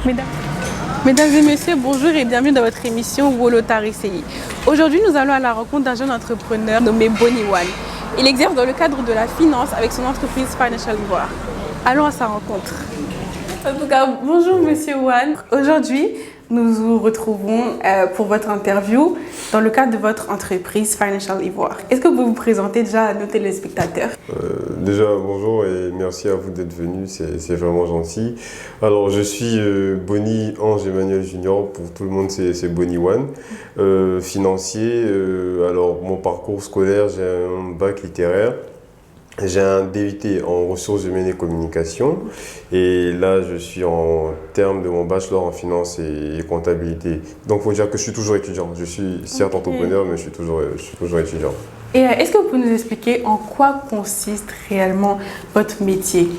Mesdames, Mesdames et messieurs, bonjour et bienvenue dans votre émission Wolotarisei. Aujourd'hui, nous allons à la rencontre d'un jeune entrepreneur nommé Bonny One. Il exerce dans le cadre de la finance avec son entreprise Financial Ivoire. Allons à sa rencontre. En tout cas, bonjour Monsieur One. Aujourd'hui, nous vous retrouvons pour votre interview dans le cadre de votre entreprise Financial Ivoire. Est-ce que vous pouvez vous présenter déjà à nos téléspectateurs? Déjà, bonjour et merci à vous d'être venu, c'est vraiment gentil. Alors, je suis Bonny Ange Emmanuel Junior, pour tout le monde c'est Bonny One. Financier, alors mon parcours scolaire, j'ai un bac littéraire. J'ai un DUT en ressources humaines et communication et là je suis en terme de mon bachelor en finance et comptabilité. Donc il faut dire que je suis toujours étudiant. Je suis certes entrepreneur mais je suis toujours étudiant. Et est-ce que vous pouvez nous expliquer en quoi consiste réellement votre métier?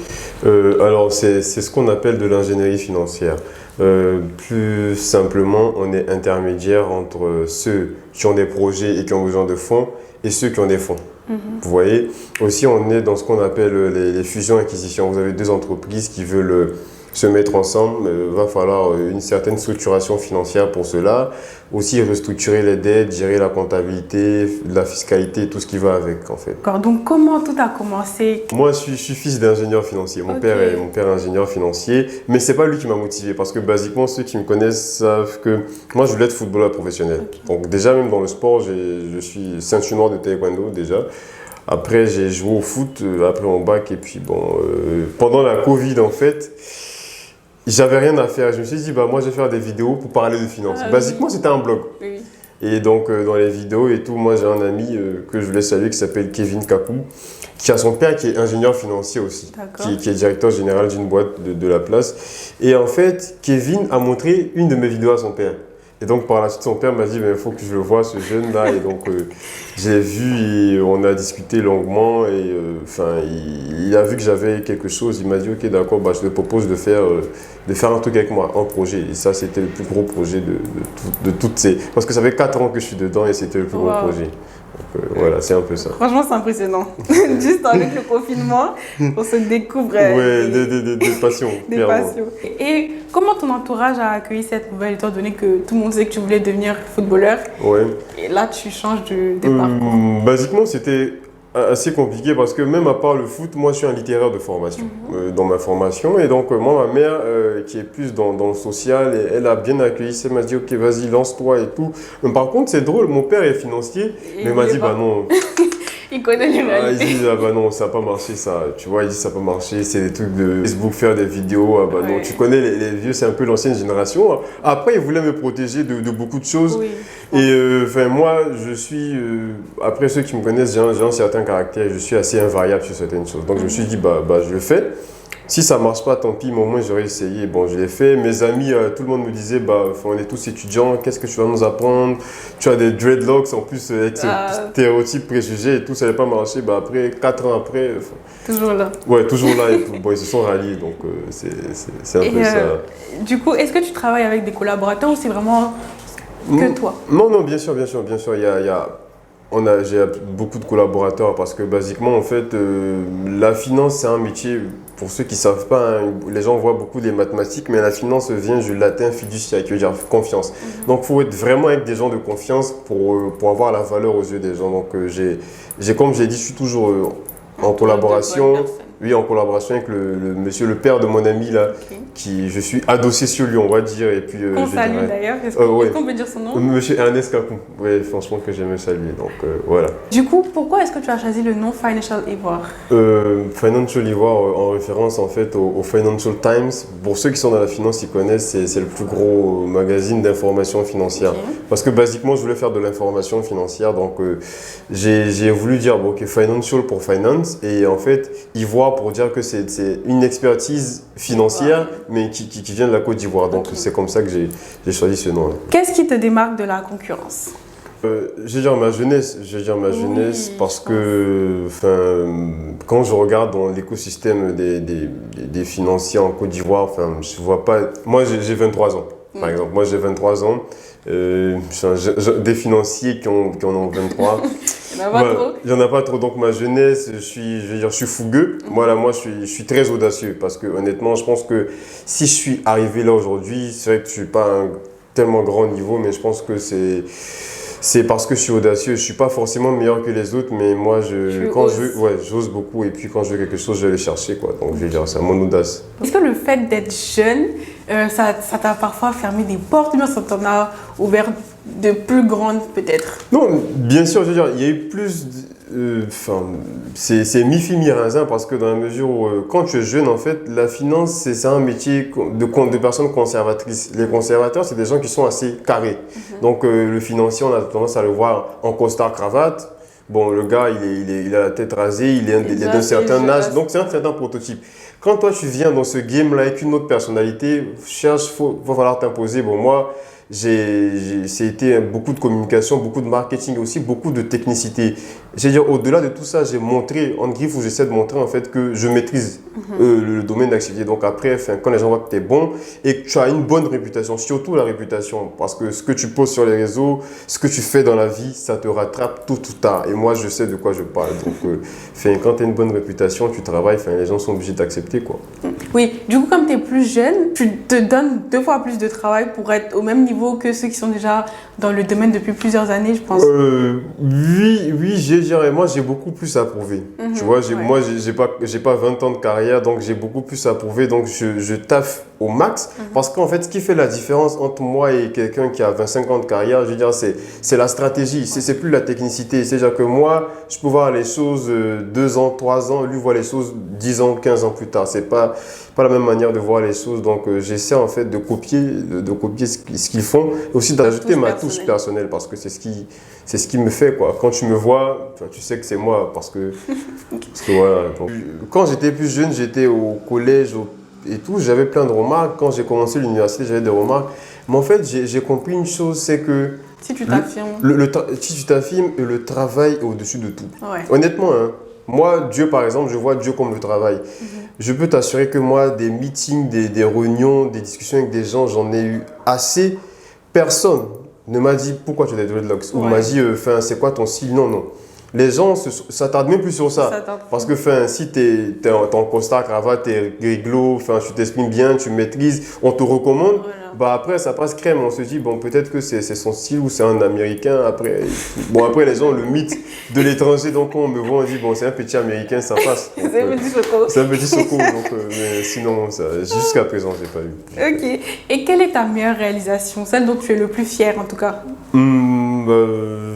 Alors c'est ce qu'on appelle de l'ingénierie financière. Plus simplement, on est intermédiaire entre ceux qui ont des projets et qui ont besoin de fonds et ceux qui ont des fonds. Vous voyez, aussi on est dans ce qu'on appelle les fusions-acquisitions. Vous avez deux entreprises qui veulent se mettre ensemble, il va falloir une certaine structuration financière pour cela. Aussi restructurer les dettes, gérer la comptabilité, la fiscalité, tout ce qui va avec en fait. D'accord, donc comment tout a commencé? Moi je suis fils d'ingénieur financier, mon père est ingénieur financier, mais c'est pas lui qui m'a motivé parce que basiquement ceux qui me connaissent savent que moi je voulais être footballeur professionnel. Donc déjà même dans le sport, je suis ceinture noire de taekwondo déjà. Après j'ai joué au foot après mon bac et puis bon, pendant la Covid en fait, j'avais rien à faire. Je me suis dit, moi, je vais faire des vidéos pour parler de finances. Basiquement, c'était un blog. Oui. Et donc, dans les vidéos et tout, moi, j'ai un ami que je voulais saluer qui s'appelle Kevin Kakou, qui a son père qui est ingénieur financier aussi, qui est directeur général d'une boîte de la place. Et en fait, Kevin a montré une de mes vidéos à son père. Et donc, par la suite, son père m'a dit, il faut que je le voie, ce jeune-là. Et donc, j'ai vu et on a discuté longuement. Et il a vu que j'avais quelque chose. Il m'a dit, ok, d'accord, je te propose de faire un truc avec moi, un projet. Et ça, c'était le plus gros projet de toutes ces... Parce que ça fait 4 ans que je suis dedans et c'était le plus gros projet. Donc, voilà, c'est un peu ça. Franchement, c'est impressionnant. Juste avec le confinement, on se découvre des passions. Des passions. Et comment ton entourage a accueilli cette nouvelle, étant donné que tout le monde sait que tu voulais devenir footballeur? Et là, tu changes de parcours. Basiquement, c'était assez compliqué parce que même à part le foot, moi je suis un littéraire de formation dans ma formation et donc moi ma mère qui est plus dans le social, elle a bien accueilli ça, elle m'a dit ok vas-y lance-toi et tout. Mais par contre c'est drôle, mon père est financier mais il m'a dit non. Il connaît les réalités. Il dit non, ça n'a pas marché ça, tu vois, il dit ça n'a pas marché, c'est des trucs de Facebook, faire des vidéos, non, tu connais les vieux, c'est un peu l'ancienne génération. Après il voulait me protéger de beaucoup de choses. Et moi je suis, après ceux qui me connaissent, j'ai un certain caractère, je suis assez invariable sur certaines choses. Donc je me suis dit je le fais. Si ça ne marche pas, tant pis, mais au moins j'aurais essayé. Bon, je l'ai fait. Mes amis, tout le monde me disait, on est tous étudiants, qu'est-ce que tu vas nous apprendre? Tu as des dreadlocks, en plus, avec ce stéréotype préjugé et tout, ça n'avait pas marché. Après, 4 ans après... toujours là. Ouais, toujours là et tout. Bon, ils se sont ralliés, donc c'est un peu ça. Du coup, est-ce que tu travailles avec des collaborateurs ou c'est vraiment que toi? Non, bien sûr. J'ai beaucoup de collaborateurs parce que basiquement, en fait, la finance, c'est un métier, pour ceux qui ne savent pas, les gens voient beaucoup les mathématiques, mais la finance vient du latin fiducia, qui veut dire confiance. Donc, il faut être vraiment avec des gens de confiance pour avoir la valeur aux yeux des gens. Donc, comme j'ai dit, je suis toujours en collaboration. Oui, en collaboration avec le père de mon ami là, qui je suis adossé sur lui, on va dire. Et puis, on salue d'ailleurs. Est-ce qu'on peut dire son nom? Monsieur Ernest Kakou. Oui, franchement que j'aime saluer. Donc voilà. Du coup, pourquoi est-ce que tu as choisi le nom Financial Ivoire? Financial Ivoire en référence en fait au Financial Times. Pour ceux qui sont dans la finance, ils connaissent, c'est le plus gros magazine d'information financière. Parce que basiquement, je voulais faire de l'information financière. Donc j'ai voulu dire Financial pour finance et en fait Ivoire pour dire que c'est une expertise financière, mais qui vient de la Côte d'Ivoire. Donc, c'est comme ça que j'ai choisi ce nom-là. Qu'est-ce qui te démarque de la concurrence? Je vais dire ma jeunesse. Parce que quand je regarde dans l'écosystème des financiers en Côte d'Ivoire, je vois pas... Moi, j'ai 23 ans, par exemple. Moi, j'ai 23 ans. Des financiers qui en ont 23. Il n'y en a pas trop. Il n'y en a pas trop. Donc, ma jeunesse, je suis fougueux. Moi, je suis très audacieux parce que, honnêtement, je pense que si je suis arrivé là aujourd'hui, c'est vrai que je ne suis pas à un tellement grand niveau, mais je pense que c'est parce que je suis audacieux. Je ne suis pas forcément meilleur que les autres, mais moi, j'ose beaucoup. Et puis, quand je veux quelque chose, je vais le chercher, quoi. Donc, je vais dire, c'est mon audace. Est-ce que le fait d'être jeune, ça t'a parfois fermé des portes, ou bien ça t'en a ouvert de plus grandes, peut-être? Non, bien sûr, je veux dire, il y a eu plus. C'est mi-fi, mi-raisin parce que dans la mesure où, quand tu es jeune, en fait, la finance, c'est un métier de personnes conservatrices. Les conservateurs, c'est des gens qui sont assez carrés. Donc, le financier, on a tendance à le voir en costard-cravate. Bon, le gars, il a la tête rasée, il est d'un certain âge, donc c'est un certain prototype. Quand toi, tu viens dans ce game-là avec une autre personnalité, va falloir t'imposer. Bon, moi, c'était beaucoup de communication, beaucoup de marketing, aussi beaucoup de technicité. J'ai dire, au-delà de tout ça, j'ai montré, en griffe, où j'essaie de montrer en fait que je maîtrise le domaine d'activité. Donc après, quand les gens voient que tu es bon et que tu as une bonne réputation, surtout la réputation, parce que ce que tu poses sur les réseaux, ce que tu fais dans la vie, ça te rattrape tôt ou tard. Et moi, je sais de quoi je parle. Donc, quand tu as une bonne réputation, tu travailles, les gens sont obligés d'accepter, quoi. Oui, du coup, comme tu es plus jeune, tu te donnes 2 fois plus de travail pour être au même niveau que ceux qui sont déjà dans le domaine depuis plusieurs années, je pense. Oui, moi j'ai beaucoup plus à prouver. Tu vois, moi j'ai pas 20 ans de carrière, donc j'ai beaucoup plus à prouver, donc je taffe au max. Parce qu'en fait, ce qui fait la différence entre moi et quelqu'un qui a 25 ans de carrière, je veux dire, c'est la stratégie, c'est plus la technicité. C'est-à-dire que moi, je peux voir les choses 2 ans, 3 ans, lui voit les choses 10 ans, 15 ans plus tard. C'est pas la même manière de voir les choses, donc j'essaie en fait de copier ce qu'ils font, et aussi d'ajouter ma touche personnelle, parce que c'est ce qui me fait, quoi. Quand tu me vois, tu sais que c'est moi, parce que voilà. Donc, quand j'étais plus jeune, j'étais au collège et tout, j'avais plein de remarques. Quand j'ai commencé l'université, j'avais des remarques. Mais en fait, j'ai compris une chose, c'est que si tu t'affirmes, si tu t'affirmes, le travail est au-dessus de tout. Ouais. Honnêtement, hein, moi, Dieu, par exemple, je vois Dieu comme le travail. Je peux t'assurer que moi, des meetings, des réunions, des discussions avec des gens, j'en ai eu assez. Personne ne m'a dit pourquoi tu as des dreadlocks. Ou m'a dit, c'est quoi ton style? Non. Les gens ne s'attardent même plus sur ça. Parce que si tu es en costard, cravate, tu es réglo, tu t'exprimes bien, tu maîtrises, on te recommande. Voilà. Après, ça passe crème. On se dit, bon, peut-être que c'est son style ou c'est un américain. Après, les gens, le mythe de l'étranger, donc quand on me voit, on dit, bon, c'est un petit américain, ça passe. C'est un petit choco. C'est un petit choco. Mais sinon, jusqu'à présent, je n'ai pas eu. Ok. Et quelle est ta meilleure réalisation? Celle dont tu es le plus fier, en tout cas? Je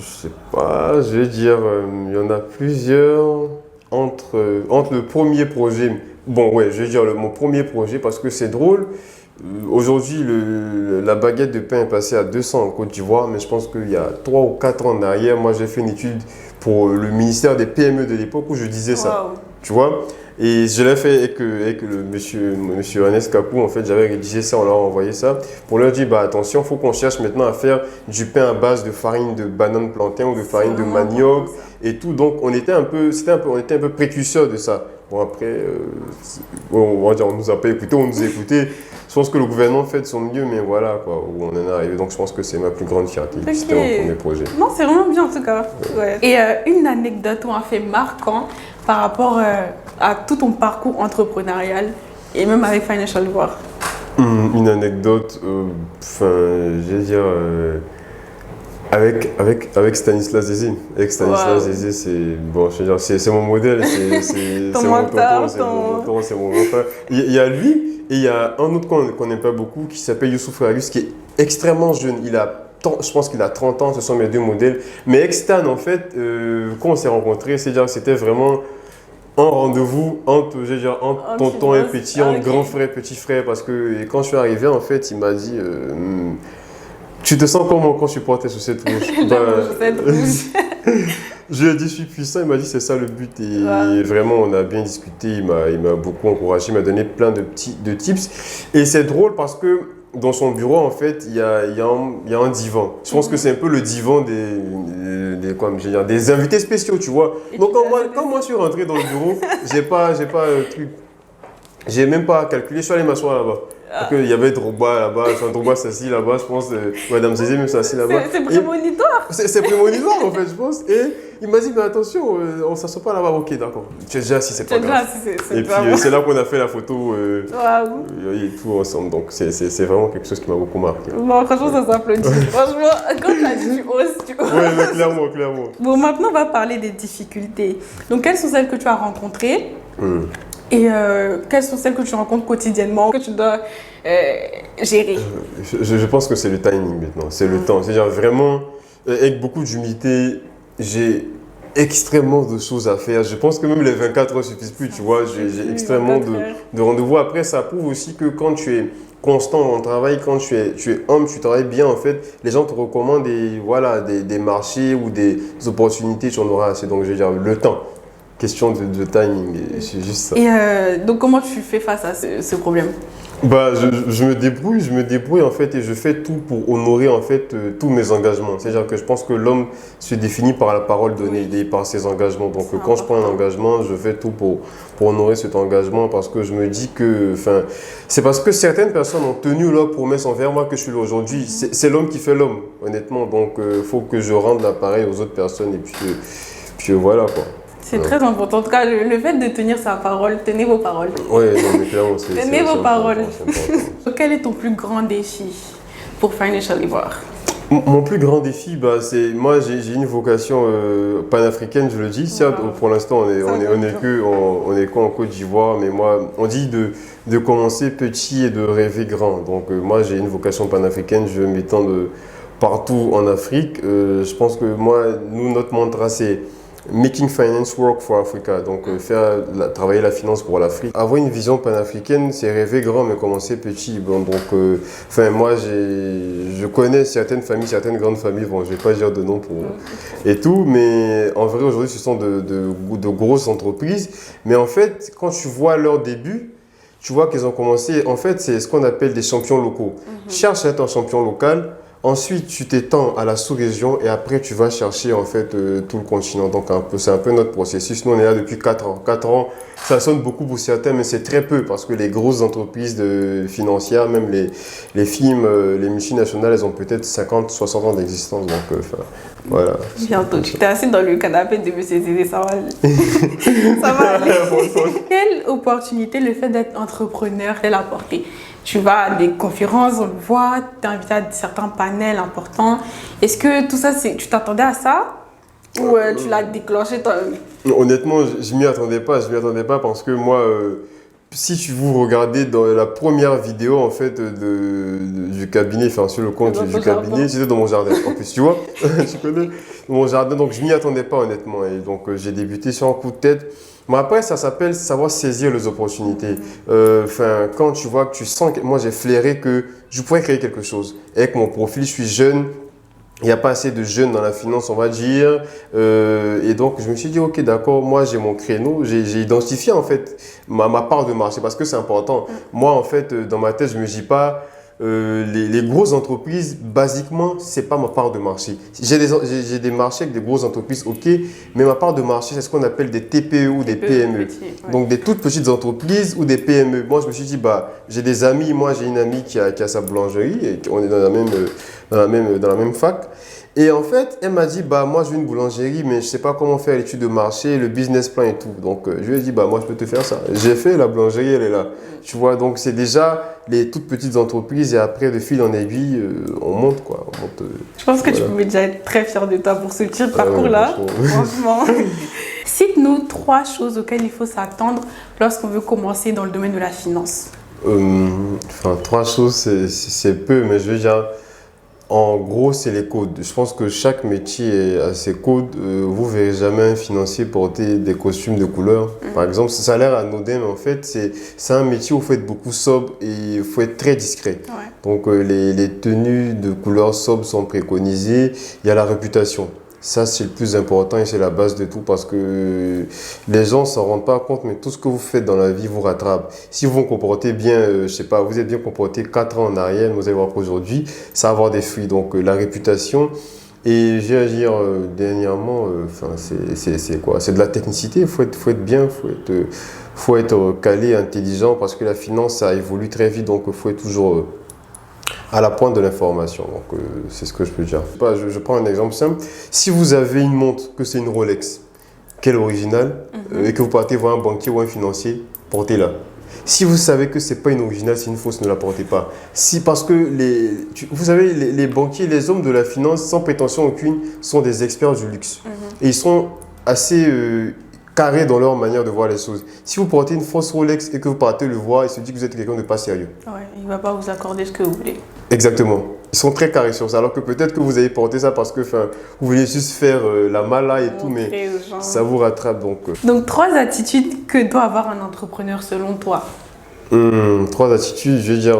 sais pas, je vais dire, il y en a plusieurs entre le premier projet. Bon, ouais, je vais dire mon premier projet parce que c'est drôle. Aujourd'hui, la baguette de pain est passée à 200 en Côte d'Ivoire, mais je pense qu'il y a 3 ou 4 ans derrière, moi j'ai fait une étude pour le ministère des PME de l'époque où je disais ça. Tu vois? Et je l'ai fait avec le monsieur Ernest Kakou, en fait, j'avais rédigé ça, on leur a envoyé ça, pour leur dire, attention, il faut qu'on cherche maintenant à faire du pain à base de farine de banane plantain ou de farine de manioc et tout. Donc, on était un peu précurseurs de ça. Bon, après, on va dire, on nous a pas écoutés, on nous a écoutés. Je pense que le gouvernement fait de son mieux, mais voilà, quoi, où on en est arrivé. Donc, je pense que c'est ma plus grande fierté. Okay. C'était mon premier projet. Non, c'est vraiment bien, en tout cas. Ouais. Et une anecdote ou un fait marquant par rapport à tout ton parcours entrepreneurial et même avec Financial War? Une anecdote, je vais dire, avec Stanislas Zézé. Avec Stanislas Zézé, c'est mon modèle, c'est mon tonton, c'est mon mentor. Il y a lui et il y a un autre qu'on ne connaît pas beaucoup qui s'appelle Youssouf Rarius, qui est extrêmement jeune. Je pense qu'il a 30 ans, ce sont mes 2 modèles. Mais Extane, en fait, quand on s'est rencontrés, c'est-à-dire que c'était vraiment un rendez-vous entre tonton et petit, entre grand frère et petit frère. Parce que quand je suis arrivé, en fait, il m'a dit tu te sens comment quand tu portes sous cette rouge? Je lui ai dit, je suis puissant. Il m'a dit, c'est ça le but. Et vraiment, on a bien discuté. Il m'a beaucoup encouragé. Il m'a donné plein de tips. Et c'est drôle parce que dans son bureau, en fait, il y a un divan. Je pense que c'est un peu le divan des invités spéciaux, tu vois. Donc, quand moi, je suis rentré dans le bureau, j'ai même pas calculé. Je suis allé m'asseoir là-bas. Il y avait Drogba là-bas, Drogba s'assit là-bas, je pense, Madame Zézé même s'assit là-bas. C'est prémonitoire. C'est prémonitoire en fait, je pense. Et il m'a dit, mais attention, on ne s'assoit pas là-bas. Ok, d'accord. Tu es déjà assis, c'est pas grave. Et puis c'est là qu'on a fait la photo et tout ensemble. Donc c'est vraiment quelque chose qui m'a beaucoup marqué. Bon, franchement, ça s'applaudit. Franchement, quand tu as dit tu oses. Oui, mais clairement, clairement. Bon, maintenant, on va parler des difficultés. Donc, quelles sont celles que tu as rencontrées et quelles sont celles que tu rencontres quotidiennement, que tu dois gérer? Je pense que c'est le timing maintenant, c'est le temps. C'est-à-dire vraiment, avec beaucoup d'humilité, j'ai extrêmement de choses à faire. Je pense que même les 24 heures ne suffisent plus, tu vois. J'ai extrêmement de rendez-vous. Après, ça prouve aussi que quand tu es constant dans le travail, quand tu es humble, tu travailles bien, en fait, les gens te recommandent des marchés ou des opportunités, tu en auras assez. Donc, je veux dire, le temps. Question de timing, c'est juste ça. Et donc, comment tu fais face à ce problème? Je me débrouille en fait et je fais tout pour honorer en fait tous mes engagements. C'est-à-dire que je pense que l'homme se définit par la parole donnée et par ses engagements. Donc quand je prends un engagement, je fais tout pour honorer cet engagement parce que je me dis que, c'est parce que certaines personnes ont tenu leur promesse envers moi que je suis là aujourd'hui. C'est l'homme qui fait l'homme, honnêtement. Donc il faut que je rende l'appareil aux autres personnes et puis voilà quoi. C'est très important. En tout cas, le fait de tenir sa parole, tenez vos paroles. Oui, mais clairement, c'est tenez vos paroles. Quel est ton plus grand défi pour Financial Ivoire? Mon plus grand défi, c'est moi j'ai une vocation panafricaine, je le dis. Certes, pour l'instant on est qu'en Côte d'Ivoire, mais moi on dit de commencer petit et de rêver grand. Donc moi j'ai une vocation panafricaine, je veux m'étendre partout en Afrique. Je pense que notre mantra c'est Making Finance Work for Africa, donc travailler la finance pour l'Afrique. Avoir une vision panafricaine, c'est rêver grand mais commencer petit. Bon, donc, moi, je connais certaines familles, certaines grandes familles, bon, je vais pas dire de nom et tout, mais en vrai, aujourd'hui, ce sont de grosses entreprises. Mais en fait, quand tu vois leur début, tu vois qu'ils ont commencé, en fait, c'est ce qu'on appelle des champions locaux. Cherche à être un champion local. Ensuite, tu t'étends à la sous-région et après, tu vas chercher en fait tout le continent. Donc, c'est un peu notre processus. Nous, on est là depuis 4 ans. 4 ans, ça sonne beaucoup pour certains, mais c'est très peu parce que les grosses entreprises financières, même les films, les multinationales, elles ont peut-être 50, 60 ans d'existence. Donc, voilà. Bientôt, tu t'es assis dans le canapé de M. Zézé, ça va aller. Ça va aller. Quelle opportunité le fait d'être entrepreneur peut apporter? Tu vas à des conférences, on le voit, tu es invité à certains panels importants. Est-ce que tout ça, tu t'attendais à ça ou tu l'as déclenché toi-même? Honnêtement, je m'y attendais pas. Je m'y attendais pas parce que moi, si vous regardez dans la première vidéo en fait du cabinet, sur le compte du cabinet, c'était dans mon jardin. En plus, tu vois, tu connais mon jardin. Donc je m'y attendais pas honnêtement. Et donc j'ai débuté sur un coup de tête. Mais après, ça s'appelle savoir saisir les opportunités. Quand tu vois que tu sens que moi j'ai flairé que je pourrais créer quelque chose. Avec mon profil, je suis jeune. Il n'y a pas assez de jeunes dans la finance, on va dire. Et donc, je me suis dit, ok, d'accord, moi, j'ai mon créneau. J'ai identifié, en fait, ma part de marché parce que c'est important. Moi, en fait, dans ma tête, je ne me dis pas, les grosses entreprises, basiquement, ce n'est pas ma part de marché. J'ai des marchés avec des grosses entreprises, ok, mais ma part de marché, c'est ce qu'on appelle des TPE ou des PME. Donc, des toutes petites entreprises ou des PME. Moi, je me suis dit, j'ai des amis. Moi, j'ai une amie qui a sa boulangerie et on est dans la même fac. Et en fait, elle m'a dit, moi, je veux une boulangerie, mais je ne sais pas comment faire l'étude de marché, le business plan et tout. Donc, je lui ai dit, moi, je peux te faire ça. J'ai fait la boulangerie, elle est là. Tu vois, donc c'est déjà les toutes petites entreprises et après, de fil en aiguille, on monte, quoi. On monte, je pense que tu pouvais déjà être très fier de toi pour ce petit parcours-là. Franchement. Cite-nous 3 choses auxquelles il faut s'attendre lorsqu'on veut commencer dans le domaine de la finance. 3 choses, c'est peu, mais je veux dire... En gros, c'est les codes. Je pense que chaque métier a ses codes. Vous ne verrez jamais un financier porter des costumes de couleur. Par exemple, ça a l'air anodin, mais en fait, c'est un métier où il faut être beaucoup sobre et il faut être très discret. Ouais. Donc, les tenues de couleur sobre sont préconisées. Il y a la réputation. Ça, c'est le plus important et c'est la base de tout parce que les gens ne s'en rendent pas compte, mais tout ce que vous faites dans la vie vous rattrape. Si vous vous comportez bien, je sais pas, vous êtes bien comporté 4 ans en arrière, vous allez voir qu'aujourd'hui, ça va avoir des fruits. Donc, la réputation. Et j'ai à dire, dernièrement, c'est quoi? C'est de la technicité, il faut être bien, faut être calé, intelligent, parce que la finance, ça évolue très vite, donc il faut être toujours à la pointe de l'information. Donc, c'est ce que je peux dire. Je prends un exemple simple. Si vous avez une montre, que c'est une Rolex, qu'elle est originale, et que vous partez voir un banquier ou un financier, portez-la. Si vous savez que ce n'est pas une originale, c'est une fausse, ne la portez pas. Parce que vous savez, les banquiers, les hommes de la finance, sans prétention aucune, sont des experts du luxe. Et ils sont assez carrés dans leur manière de voir les choses. Si vous portez une fausse Rolex et que vous partez le voir, il se dit que vous êtes quelqu'un de pas sérieux. Ouais, il ne va pas vous accorder ce que vous voulez. Exactement. Ils sont très carrés sur ça. Alors que peut-être que vous avez porté ça parce que vous voulez juste faire la mala et tout, mais ça vous rattrape. Donc, 3 attitudes que doit avoir un entrepreneur selon toi. 3 attitudes, je veux dire,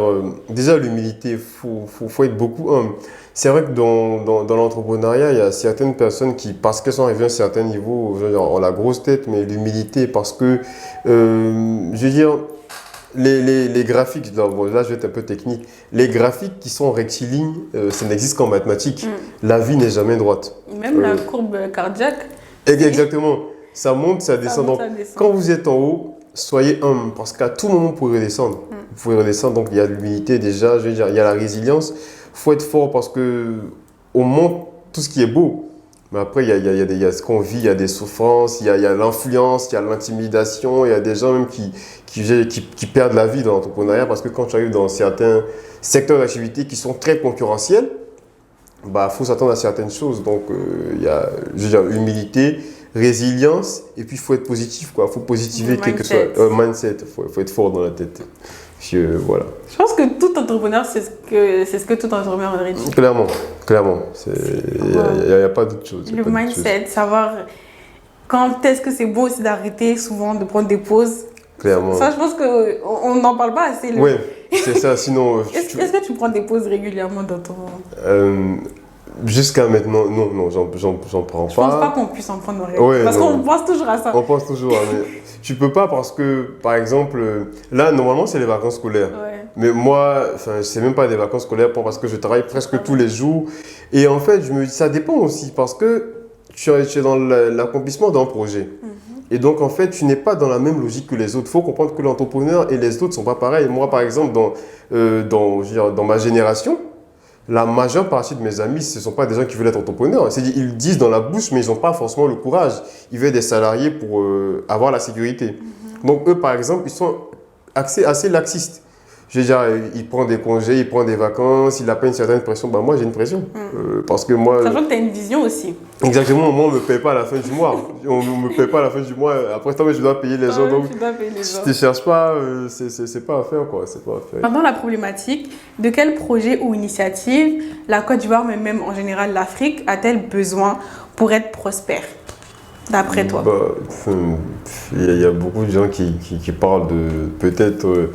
déjà l'humilité, il faut être beaucoup humble. C'est vrai que dans l'entrepreneuriat, il y a certaines personnes qui, parce qu'elles sont arrivées à un certain niveau, je veux dire, ont la grosse tête, mais l'humilité, parce que, je veux dire, les graphiques, là je vais être un peu technique, les graphiques qui sont rectilignes, ça n'existe qu'en mathématiques. La vie n'est jamais droite. Même la courbe cardiaque. Exactement. Ça monte, ça descend. Donc, quand vous êtes en haut, soyez humble, parce qu'à tout moment, vous pouvez redescendre. Vous pouvez redescendre, donc il y a de l'humilité déjà, je veux dire, il y a la résilience. Il faut être fort parce qu'on montre tout ce qui est beau. Mais après, il y a ce qu'on vit, il y a des souffrances, il y a l'influence, il y a l'intimidation, il y a des gens même qui perdent la vie dans l'entrepreneuriat parce que quand tu arrives dans certains secteurs d'activité qui sont très concurrentiels, bah, faut s'attendre à certaines choses. Donc, il y a, je veux dire, humilité, résilience, et puis il faut être positif, quoi. Il faut positiver quel que soit mindset. Il faut être fort dans la tête. Voilà. Je pense que tout entrepreneur, c'est ce que tout entrepreneur aurait dit. Clairement. Il n'y a pas d'autre chose. Le mindset, savoir quand est-ce que c'est bon aussi d'arrêter souvent, de prendre des pauses. Clairement. Ça, je pense qu'on n'en parle pas assez. Oui, c'est ça. Sinon, est-ce que tu prends des pauses régulièrement dans ton... Jusqu'à maintenant, non, j'en prends pas. Je pense pas qu'on puisse en prendre régulièrement. Ouais, parce qu'on pense toujours à ça. On pense toujours à ça. Tu peux pas parce que, par exemple, là, normalement, c'est les vacances scolaires. Ouais. Mais moi, c'est même pas des vacances scolaires parce que je travaille presque tous les jours. Et en fait, ça dépend aussi parce que tu es dans l'accomplissement d'un projet. Et donc, en fait, tu n'es pas dans la même logique que les autres. Il faut comprendre que l'entrepreneur et les autres ne sont pas pareils. Moi, par exemple, dans ma génération, la majeure partie de mes amis, ce ne sont pas des gens qui veulent être entrepreneurs. C'est-à-dire, ils disent dans la bouche, mais ils n'ont pas forcément le courage. Ils veulent des salariés pour avoir la sécurité. Donc, eux, par exemple, ils sont assez laxistes. Je veux dire, il prend des congés, il prend des vacances, il n'a pas une certaine pression. Ben, moi, j'ai une pression. Parce que moi... Sachant que tu as une vision aussi. Exactement. Moi, on ne me paye pas à la fin du mois. On ne me paye pas à la fin du mois. Après, je dois payer les gens. Donc, si tu ne cherches pas, c'est pas à faire, quoi. C'est pas à faire. Pendant la problématique, de quel projet ou initiative la Côte d'Ivoire, mais même en général l'Afrique, a-t-elle besoin pour être prospère, d'après toi? Il y a beaucoup de gens qui parlent de peut-être...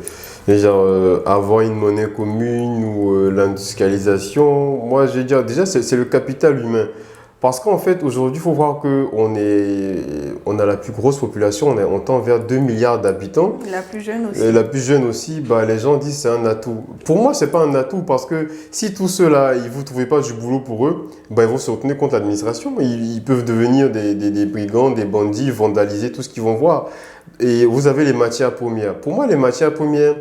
avoir une monnaie commune ou l'industrialisation. Moi, je veux dire, déjà, c'est le capital humain. Parce qu'en fait, aujourd'hui, il faut voir qu'on a la plus grosse population, on tend vers 2 milliards d'habitants. La plus jeune aussi. La plus jeune aussi, les gens disent que c'est un atout. Pour moi, ce n'est pas un atout parce que si tous ceux-là, ils ne vous trouvez pas du boulot pour eux, ils vont se retenir contre l'administration. Ils peuvent devenir des brigands, des bandits, vandaliser tout ce qu'ils vont voir. Et vous avez les matières premières. Pour moi, les matières premières,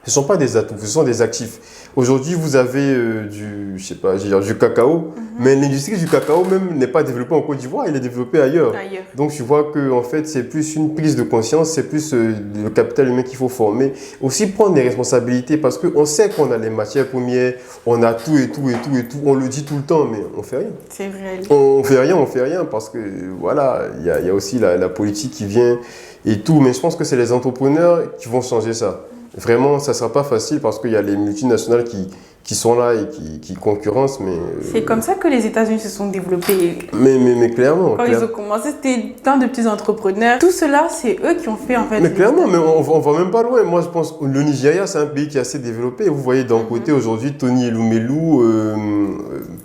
ce ne sont pas des atouts, ce sont des actifs. Aujourd'hui, vous avez du cacao, mais l'industrie du cacao même n'est pas développée en Côte d'Ivoire, elle est développée ailleurs. Donc, je vois que en fait, c'est plus une prise de conscience, c'est plus le capital humain qu'il faut former. Aussi prendre des responsabilités parce qu'on sait qu'on a les matières premières, on a tout et tout, on le dit tout le temps, mais on ne fait rien. C'est vrai. On ne fait rien parce que voilà, il y a aussi la politique qui vient et tout, mais je pense que c'est les entrepreneurs qui vont changer ça. Vraiment, ça ne sera pas facile parce qu'il y a les multinationales qui sont là et qui concurrencent. C'est comme ça que les États-Unis se sont développés. Mais clairement. Quand ils ont commencé, c'était plein de petits entrepreneurs. Tout cela, c'est eux qui ont fait en fait. Mais clairement, mais on ne va même pas loin. Moi, je pense que le Nigeria, c'est un pays qui est assez développé. Vous voyez d'un côté aujourd'hui Tony Elumelu,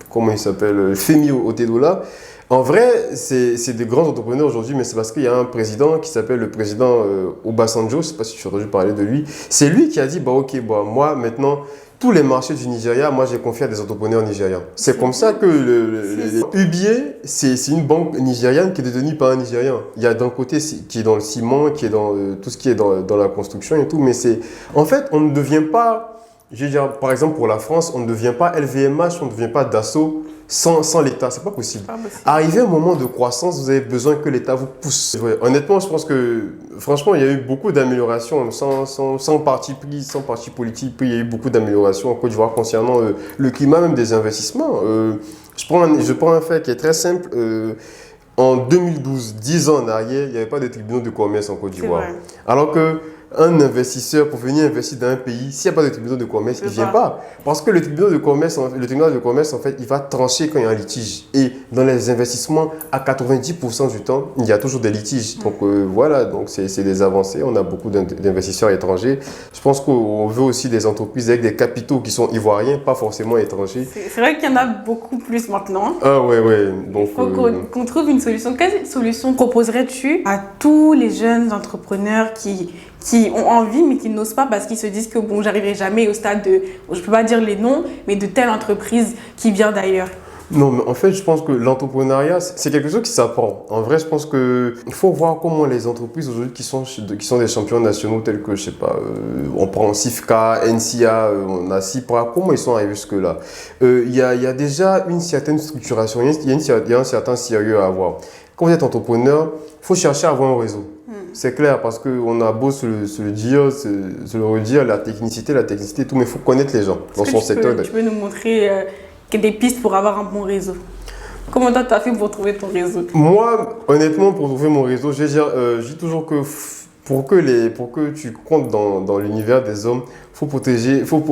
comment il s'appelle, Femi Otedola. En vrai, c'est des grands entrepreneurs aujourd'hui, mais c'est parce qu'il y a un président qui s'appelle le président Obasanjo, je ne sais pas si tu as entendu parler de lui. C'est lui qui a dit, bah ok, bah, moi maintenant, tous les marchés du Nigeria, moi j'ai confié à des entrepreneurs nigériens. C'est comme ça que UBA, c'est une banque nigériane qui est détenue par un Nigérien. Il y a d'un côté qui est dans le ciment, qui est dans tout ce qui est dans la construction et tout, mais en fait, on ne devient pas, je veux dire, par exemple pour la France, on ne devient pas LVMH, on ne devient pas Dassault. Sans l'État, c'est pas possible. Arrivé à un moment de croissance, vous avez besoin que l'État vous pousse. Ouais, honnêtement, je pense que, franchement, il y a eu beaucoup d'améliorations, sans parti pris, sans parti politique, il y a eu beaucoup d'améliorations en Côte d'Ivoire concernant le climat, même des investissements. Je prends un fait qui est très simple. En 2012, 10 ans en arrière, il n'y avait pas de tribunaux de commerce en Côte d'Ivoire. Alors que un investisseur, pour venir investir dans un pays, s'il n'y a pas de tribunal de commerce, il ne vient pas. Parce que le tribunal de commerce, en fait, il va trancher quand il y a un litige. Et dans les investissements, à 90% du temps, il y a toujours des litiges. Donc voilà, donc c'est des avancées. On a beaucoup d'investisseurs étrangers. Je pense qu'on veut aussi des entreprises avec des capitaux qui sont ivoiriens, pas forcément étrangers. C'est vrai qu'il y en a beaucoup plus maintenant. Ah ouais. Donc, il faut qu'on trouve une solution. Quelle solution proposerais-tu à tous les jeunes entrepreneurs qui ont envie mais qui n'osent pas parce qu'ils se disent que bon, j'arriverai jamais au stade de, je ne peux pas dire les noms, mais de telle entreprise qui vient d'ailleurs? Non, mais en fait, je pense que l'entrepreneuriat, c'est quelque chose qui s'apprend. En vrai, je pense qu'il faut voir comment les entreprises aujourd'hui qui sont des champions nationaux tels que, je sais pas, on prend Sifka, NCA, on a Cipra, comment ils sont arrivés jusque-là? Il y a déjà une certaine structuration, il y a un certain sérieux à avoir. Quand vous êtes entrepreneur, il faut chercher à avoir un réseau. C'est clair, parce qu'on a beau se le dire, se le redire, la technicité, tout, mais il faut connaître les gens dans son secteur. Tu peux nous montrer des pistes pour avoir un bon réseau? Comment toi, tu as fait pour trouver ton réseau? Moi, honnêtement, pour trouver mon réseau, je dis toujours que pour que tu comptes dans l'univers des hommes, il faut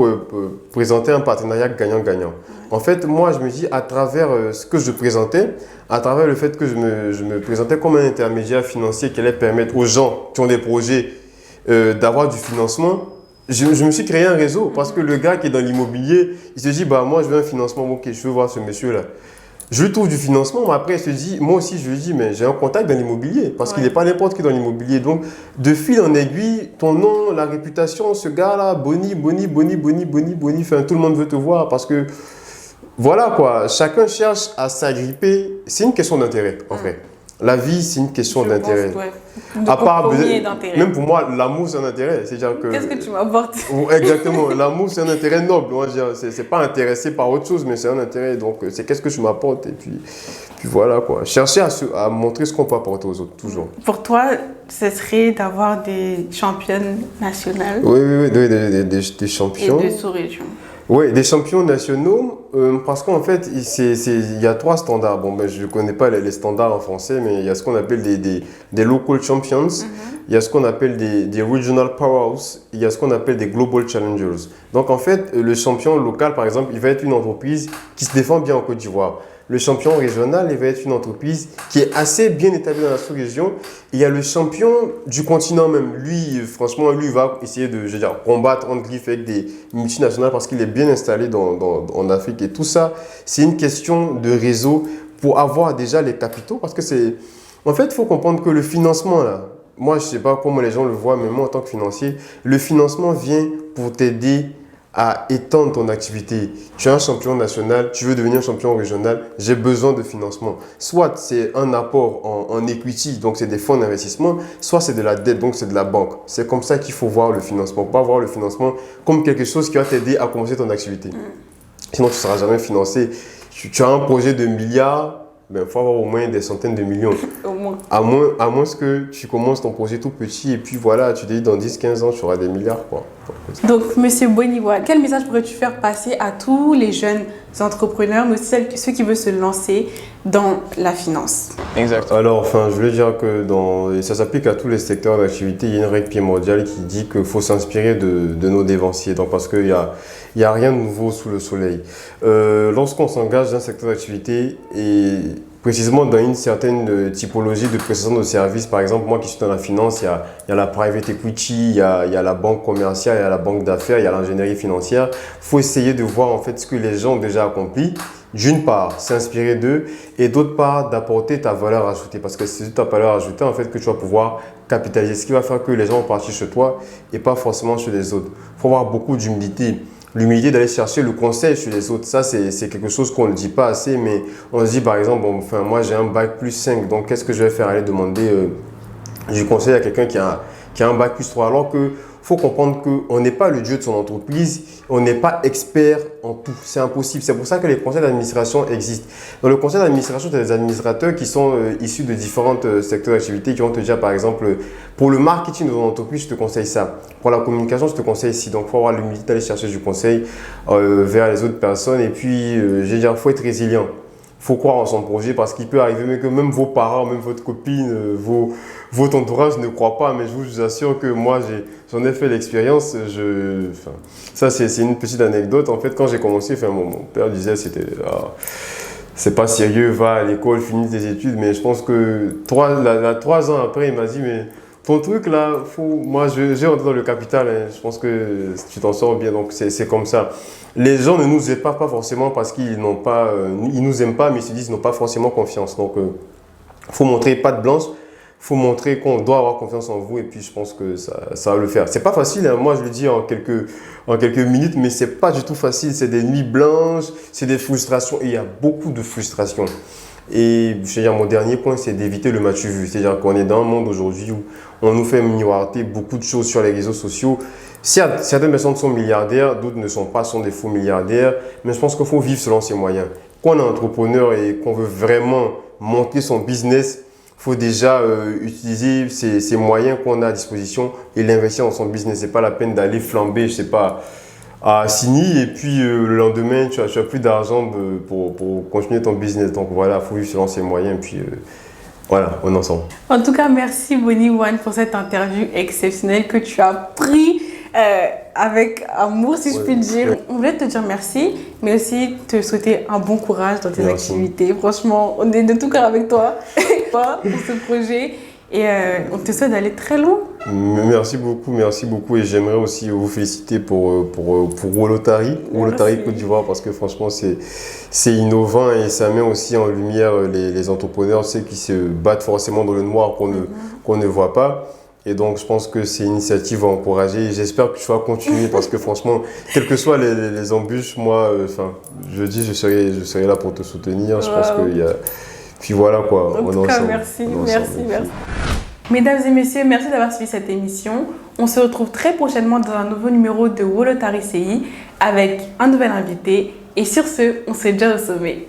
présenter un partenariat gagnant-gagnant. En fait, moi, je me dis, à travers ce que je présentais, à travers le fait que je me présentais comme un intermédiaire financier qui allait permettre aux gens qui ont des projets d'avoir du financement, je me suis créé un réseau. Parce que le gars qui est dans l'immobilier, il se dit, bah, moi, je veux un financement, ok, je veux voir ce monsieur-là. Je lui trouve du financement, mais après, il se dit, moi aussi, je lui dis, mais j'ai un contact dans l'immobilier, parce qu'il n'est pas n'importe qui dans l'immobilier. Donc, de fil en aiguille, ton nom, la réputation, ce gars-là, Boni, enfin, tout le monde veut te voir, parce que, voilà quoi, chacun cherche à s'agripper. C'est une question d'intérêt, en fait. La vie, c'est une question d'intérêt. Ouais. À part, d'intérêt. même pour moi, l'amour, c'est un intérêt. Qu'est-ce que tu m'apportes? Exactement. L'amour, c'est un intérêt noble. C'est pas intéressé par autre chose, mais c'est un intérêt. Donc, c'est qu'est-ce que tu m'apportes. Et puis voilà quoi. Chercher à montrer ce qu'on peut apporter aux autres, toujours. Pour toi, ce serait d'avoir des championnes nationales? Oui, des champions. Et de sous-région. Oui, des champions nationaux, parce qu'en fait, il y a 3 standards. Bon, ben, je ne connais pas les standards en français, mais il y a ce qu'on appelle des local champions, il y a ce qu'on appelle des regional powerhouses, il y a ce qu'on appelle des global challengers. Donc, en fait, le champion local, par exemple, il va être une entreprise qui se défend bien en Côte d'Ivoire. Le champion régional, il va être une entreprise qui est assez bien établie dans la sous-région. Il y a le champion du continent même. Lui, franchement, lui va essayer de, combattre entre griffes avec des multinationales parce qu'il est bien installé en Afrique. Et tout ça, c'est une question de réseau pour avoir déjà les capitaux. Parce que en fait, il faut comprendre que le financement, là, moi, je ne sais pas comment les gens le voient, mais moi, en tant que financier, le financement vient pour t'aider à étendre ton activité. Tu es un champion national, tu veux devenir champion régional, j'ai besoin de financement. Soit c'est un apport en equity, donc c'est des fonds d'investissement, soit c'est de la dette, donc c'est de la banque. C'est comme ça qu'il faut voir le financement, pas voir le financement comme quelque chose qui va t'aider à commencer ton activité. Sinon, tu ne seras jamais financé. Tu as un projet de milliards, il faut avoir au moins des centaines de millions. Au moins. À moins que tu commences ton projet tout petit et puis voilà, tu te dis dans 10-15 ans, tu auras des milliards, quoi. Donc, Monsieur Boniwan, quel message pourrais-tu faire passer à tous les jeunes entrepreneurs, mais aussi ceux qui veulent se lancer dans la finance? Exact. Alors, je voulais dire que et ça s'applique à tous les secteurs d'activité. Il y a une règle primordiale qui dit qu'il faut s'inspirer de nos dévanciers. Donc, parce qu'il n'y a rien de nouveau sous le soleil. Lorsqu'on s'engage dans un secteur d'activité, et précisément dans une certaine typologie de prestation de services. Par exemple, moi qui suis dans la finance, il y a la private equity, il y a la banque commerciale, il y a la banque d'affaires, il y a l'ingénierie financière. Il faut essayer de voir en fait ce que les gens ont déjà accompli. D'une part, s'inspirer d'eux et d'autre part, d'apporter ta valeur ajoutée. Parce que c'est ta valeur ajoutée en fait que tu vas pouvoir capitaliser. Ce qui va faire que les gens vont partir chez toi et pas forcément chez les autres. Il faut avoir beaucoup d'humilité. L'humilité d'aller chercher le conseil chez les autres, ça c'est quelque chose qu'on ne dit pas assez, mais on se dit par exemple, bon, enfin, moi j'ai un bac plus 5, donc qu'est-ce que je vais faire? Aller demander du conseil à quelqu'un qui a un bac plus 3, alors que faut comprendre qu'on n'est pas le dieu de son entreprise, on n'est pas expert en tout, c'est impossible. C'est pour ça que les conseils d'administration existent. Dans le conseil d'administration, tu as des administrateurs qui sont issus de différents secteurs d'activité qui vont te dire par exemple, pour le marketing de ton entreprise, je te conseille ça. Pour la communication, je te conseille ci. Donc, il faut avoir l'humilité d'aller chercher du conseil vers les autres personnes. Et puis, je veux dire, il faut être résilient. Il faut croire en son projet parce qu'il peut arriver que même vos parents, même votre copine, votre entourage ne croient pas. Mais je vous assure que moi, j'en ai fait l'expérience. Ça, c'est une petite anecdote. En fait, quand j'ai commencé, mon père disait c'est pas sérieux, va à l'école, finis tes études. Mais je pense que 3 ans après, il m'a dit, mais ton truc là, moi j'ai rentré dans le capital, hein. Je pense que tu t'en sors bien, donc c'est comme ça. Les gens ne nous aiment pas forcément parce qu'ils nous aiment pas, mais ils se disent qu'ils n'ont pas forcément confiance. Donc il faut montrer patte blanche, il faut montrer qu'on doit avoir confiance en vous et puis je pense que ça va le faire. C'est pas facile, hein. Moi je le dis en quelques minutes, mais c'est pas du tout facile. C'est des nuits blanches, c'est des frustrations et il y a beaucoup de frustrations. Et je veux dire, mon dernier point, c'est d'éviter le match vu. C'est-à-dire qu'on est dans un monde aujourd'hui où on nous fait miroiter beaucoup de choses sur les réseaux sociaux. Certaines personnes sont milliardaires, d'autres ne sont pas, sont des faux milliardaires. Mais je pense qu'il faut vivre selon ses moyens. Quand on est entrepreneur et qu'on veut vraiment monter son business, il faut déjà utiliser ces moyens qu'on a à disposition et l'investir dans son business. Ce n'est pas la peine d'aller flamber, je ne sais pas, à Sini et puis le lendemain, tu as plus d'argent pour continuer ton business. Donc voilà, il faut vivre selon ses moyens et puis voilà, on est ensemble. En tout cas, merci Bonnie One pour cette interview exceptionnelle que tu as pris avec amour, si je puis dire. On voulait te dire merci, mais aussi te souhaiter un bon courage dans tes activités. Franchement, on est de tout cœur avec toi pour ce projet. Et on te souhaite d'aller très loin. Merci beaucoup. Et j'aimerais aussi vous féliciter pour Wolotari Côte d'Ivoire parce que franchement, c'est innovant et ça met aussi en lumière les entrepreneurs qui se battent forcément dans le noir qu'on ne voit pas. Et donc, je pense que c'est une initiative à encourager. J'espère que tu vas continuer parce que franchement, quelles que soient les embûches, moi, je serai là pour te soutenir. Je pense qu'il y a... Puis voilà quoi. En tout cas, merci. Mesdames et messieurs, merci d'avoir suivi cette émission. On se retrouve très prochainement dans un nouveau numéro de Wolotari CI avec un nouvel invité. Et sur ce, on se dit au sommet.